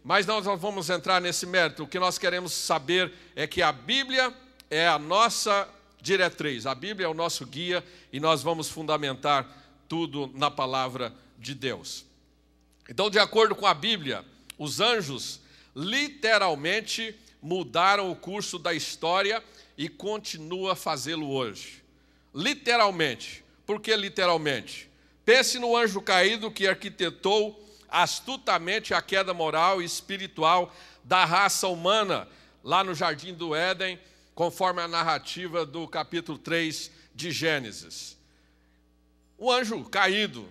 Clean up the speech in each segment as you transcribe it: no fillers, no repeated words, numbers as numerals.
Mas nós não vamos entrar nesse mérito. O que nós queremos saber é que a Bíblia é a nossa diretriz, a Bíblia é o nosso guia e nós vamos fundamentar tudo na palavra de Deus. Então, de acordo com a Bíblia, os anjos literalmente mudaram o curso da história e continuam a fazê-lo hoje. Literalmente. Por que literalmente? Pense no anjo caído que arquitetou astutamente a queda moral e espiritual da raça humana lá no Jardim do Éden, conforme a narrativa do capítulo 3 de Gênesis. O anjo caído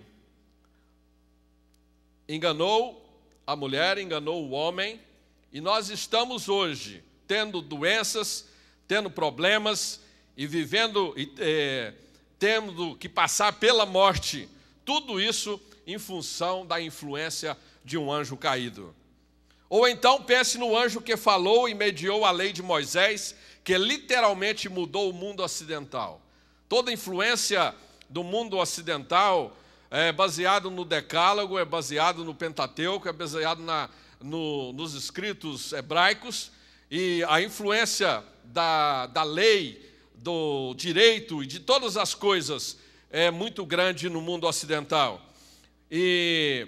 enganou a mulher, enganou o homem, e nós estamos hoje tendo doenças, tendo problemas e vivendo, tendo que passar pela morte. Tudo isso em função da influência de um anjo caído. Ou então pense no anjo que falou e mediou a lei de Moisés, que literalmente mudou o mundo ocidental. Toda influência do mundo ocidental é baseado no Decálogo, é baseado no Pentateuco, é baseado nos escritos hebraicos, e a influência da lei, do direito e de todas as coisas é muito grande no mundo ocidental. E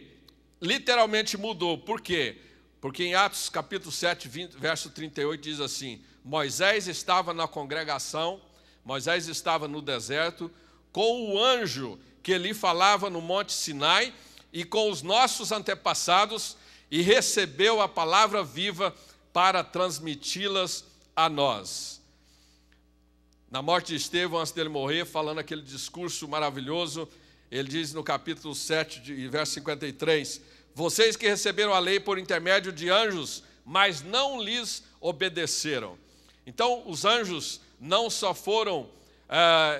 literalmente mudou. Por quê? Porque em Atos capítulo 7, verso 38 diz assim: Moisés estava na congregação, Moisés estava no deserto, com o anjo que lhe falava no monte Sinai e com os nossos antepassados, e recebeu a palavra viva para transmiti-las a nós. Na morte de Estevão, antes dele morrer, falando aquele discurso maravilhoso, ele diz no capítulo 7, verso 53, vocês que receberam a lei por intermédio de anjos, mas não lhes obedeceram. Então, os anjos não só foram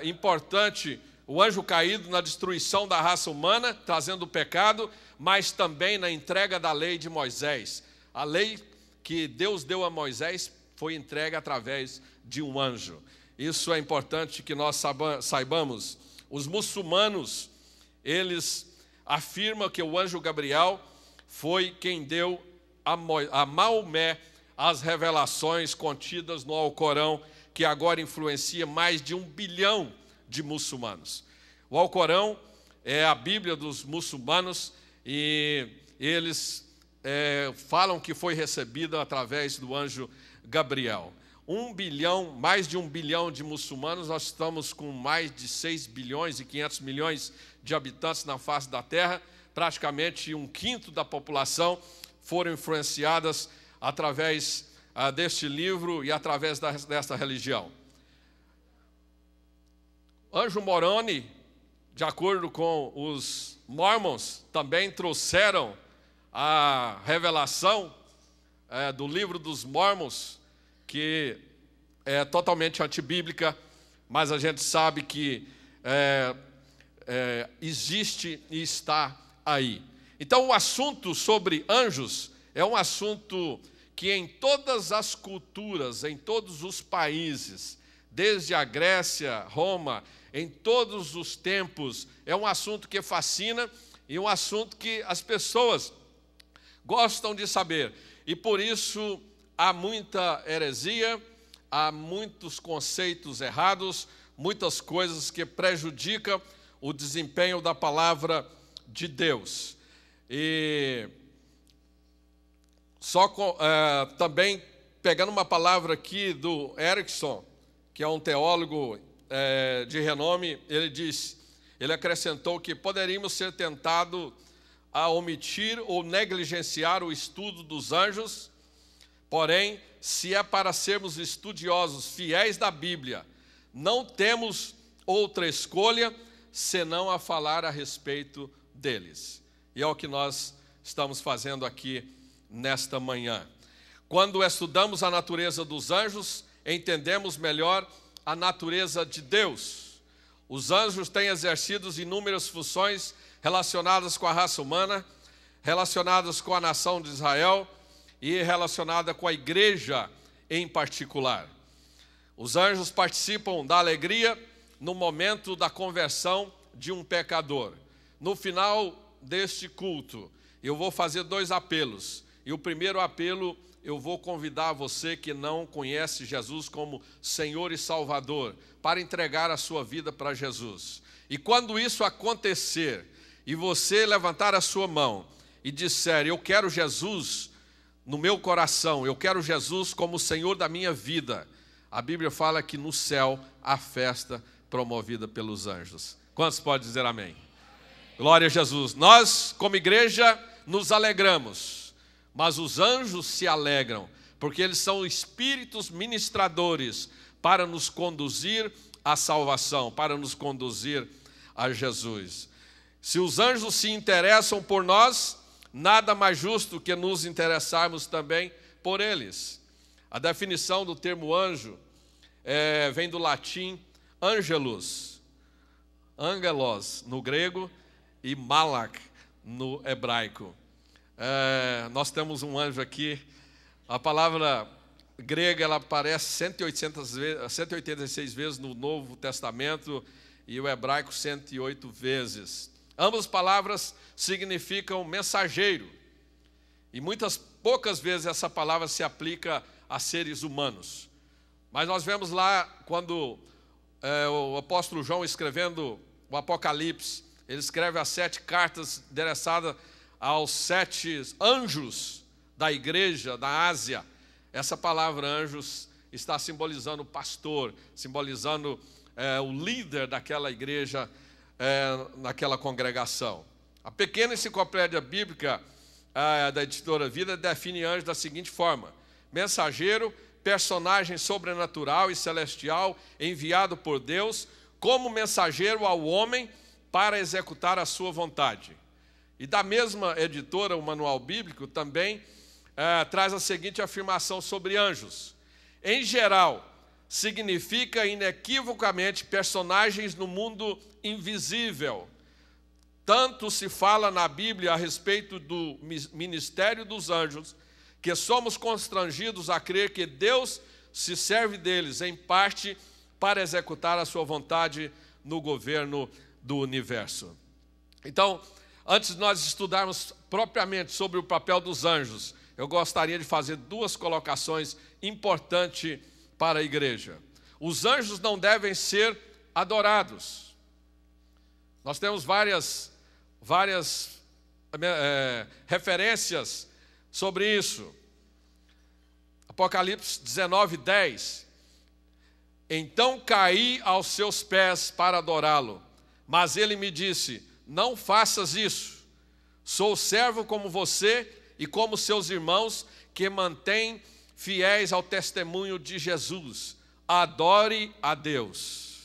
importantes, o anjo caído na destruição da raça humana, trazendo o pecado, mas também na entrega da lei de Moisés. A lei que Deus deu a Moisés foi entregue através de um anjo. Isso é importante que nós saibamos. Os muçulmanos, eles afirmam que o anjo Gabriel foi quem deu a Maomé as revelações contidas no Alcorão, que agora influencia mais de 1 bilhão de muçulmanos. O Alcorão é a Bíblia dos muçulmanos e eles falam que foi recebida através do anjo Gabriel. 1 bilhão, mais de 1 bilhão de muçulmanos, nós estamos com mais de 6 bilhões e 500 milhões de habitantes na face da terra, praticamente 1/5 da população foram influenciadas através deste livro e através desta religião. Anjo Moroni, de acordo com os Mormons, também trouxeram a revelação do livro dos Mormons, que é totalmente antibíblica, mas a gente sabe que existe e está aí. Então, o assunto sobre anjos é um assunto que em todas as culturas, em todos os países, desde a Grécia, Roma, em todos os tempos, é um assunto que fascina e um assunto que as pessoas gostam de saber. E por isso há muita heresia, há muitos conceitos errados, muitas coisas que prejudicam o desempenho da palavra de Deus. E também pegando uma palavra aqui do Erickson, que é um teólogo de renome, ele acrescentou que poderíamos ser tentados a omitir ou negligenciar o estudo dos anjos, porém, se é para sermos estudiosos fiéis da Bíblia, não temos outra escolha senão a falar a respeito deles. E é o que nós estamos fazendo aqui nesta manhã. Quando estudamos a natureza dos anjos, entendemos melhor a natureza de Deus. Os anjos têm exercido inúmeras funções relacionadas com a raça humana, relacionadas com a nação de Israel e relacionada com a igreja em particular. Os anjos participam da alegria no momento da conversão de um pecador. No final deste culto, eu vou fazer 2 apelos. E o primeiro apelo, eu vou convidar você que não conhece Jesus como Senhor e Salvador, para entregar a sua vida para Jesus. E quando isso acontecer, e você levantar a sua mão e disser, eu quero Jesus no meu coração, eu quero Jesus como Senhor da minha vida, a Bíblia fala que no céu há festa promovida pelos anjos. Quantos podem dizer amém? Glória a Jesus. Nós, como igreja, nos alegramos, mas os anjos se alegram, porque eles são espíritos ministradores para nos conduzir à salvação, para nos conduzir a Jesus. Se os anjos se interessam por nós, nada mais justo que nos interessarmos também por eles. A definição do termo anjo vem do latim angelos, angelos no grego e malak no hebraico. Nós temos um anjo aqui, a palavra grega ela aparece 186 vezes no Novo Testamento e o hebraico 108 vezes. Ambas palavras significam mensageiro. E poucas vezes essa palavra se aplica a seres humanos. Mas nós vemos lá, quando o apóstolo João, escrevendo o Apocalipse, ele escreve as 7 cartas endereçadas aos 7 anjos da igreja da Ásia. Essa palavra anjos está simbolizando o pastor, simbolizando o líder daquela igreja, naquela congregação. A pequena enciclopédia bíblica da editora Vida define anjo da seguinte forma: mensageiro, personagem sobrenatural e celestial enviado por Deus como mensageiro ao homem para executar a sua vontade. E da mesma editora, o Manual Bíblico, também traz a seguinte afirmação sobre anjos: em geral, significa inequivocamente personagens no mundo invisível. Tanto se fala na Bíblia a respeito do ministério dos anjos, que somos constrangidos a crer que Deus se serve deles, em parte, para executar a sua vontade no governo do universo. Então, antes de nós estudarmos propriamente sobre o papel dos anjos, eu gostaria de fazer 2 colocações importantes para a igreja. Os anjos não devem ser adorados. Nós temos várias referências sobre isso. Apocalipse 19:10. Então caí aos seus pés para adorá-lo, mas ele me disse, não faças isso. Sou servo como você e como seus irmãos que mantêm fiéis ao testemunho de Jesus. Adore a Deus.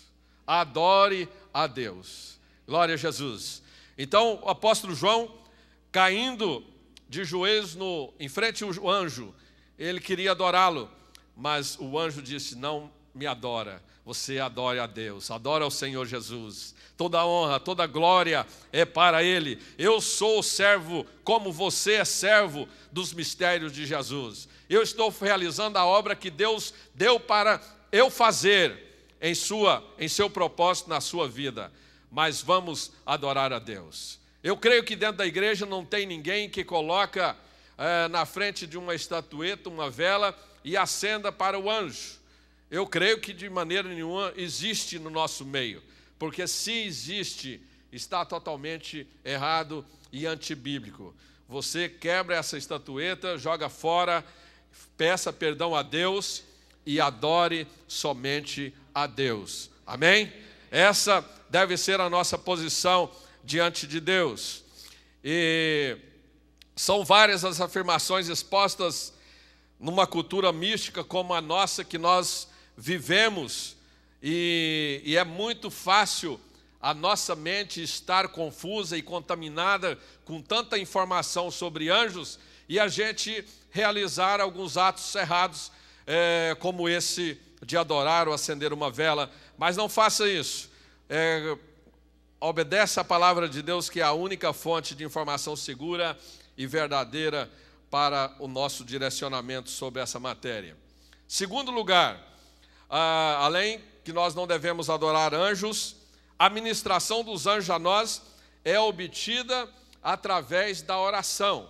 Adore a Deus. Glória a Jesus. Então, o apóstolo João, caindo de joelhos em frente ao anjo, ele queria adorá-lo, mas o anjo disse, não me adora, você adore a Deus, adora ao Senhor Jesus. Toda honra, toda glória é para Ele. Eu sou servo como você é servo dos mistérios de Jesus. Eu estou realizando a obra que Deus deu para eu fazer em seu propósito na sua vida. Mas vamos adorar a Deus. Eu creio que dentro da igreja não tem ninguém que coloca na frente de uma estatueta, uma vela e acenda para o anjo. Eu creio que de maneira nenhuma existe no nosso meio. Porque se existe, está totalmente errado e antibíblico. Você quebra essa estatueta, joga fora, peça perdão a Deus e adore somente a Deus. Amém? Essa deve ser a nossa posição diante de Deus. E são várias as afirmações expostas numa cultura mística como a nossa que nós vivemos. E é muito fácil a nossa mente estar confusa e contaminada com tanta informação sobre anjos e a gente realizar alguns atos errados, como esse de adorar ou acender uma vela. Mas não faça isso. Obedece a palavra de Deus, que é a única fonte de informação segura e verdadeira para o nosso direcionamento sobre essa matéria. Segundo lugar, além que nós não devemos adorar anjos, a ministração dos anjos a nós é obtida através da oração.